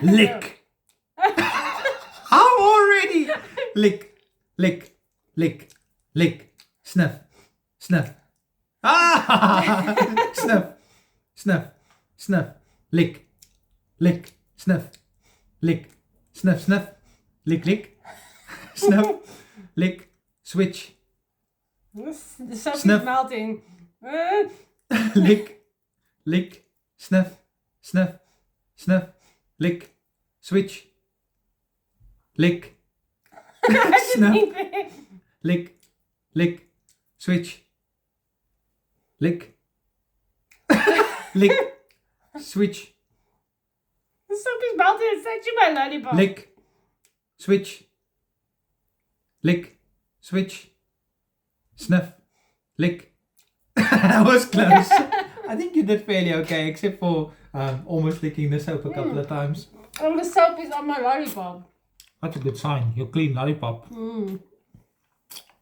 Lick. How already? Lick, lick, lick, lick. Sniff, sniff. Ah! Sniff, sniff, sniff. Lick, lick, sniff, lick, sniff, sniff. Lick, lick, sniff, lick, switch. The soap is Sniff. melting. Lick, lick, sniff, sniff, sniff, lick, switch, lick, sniff, lick, lick, switch, lick, lick, switch, The soap is melting. It's touching my lollipop. lick, switch, lick, switch, sniff, lick. That was close. I think you did fairly okay, except for almost licking the soap a couple of times. And the soap is on my lollipop. That's a good sign. You're clean lollipop.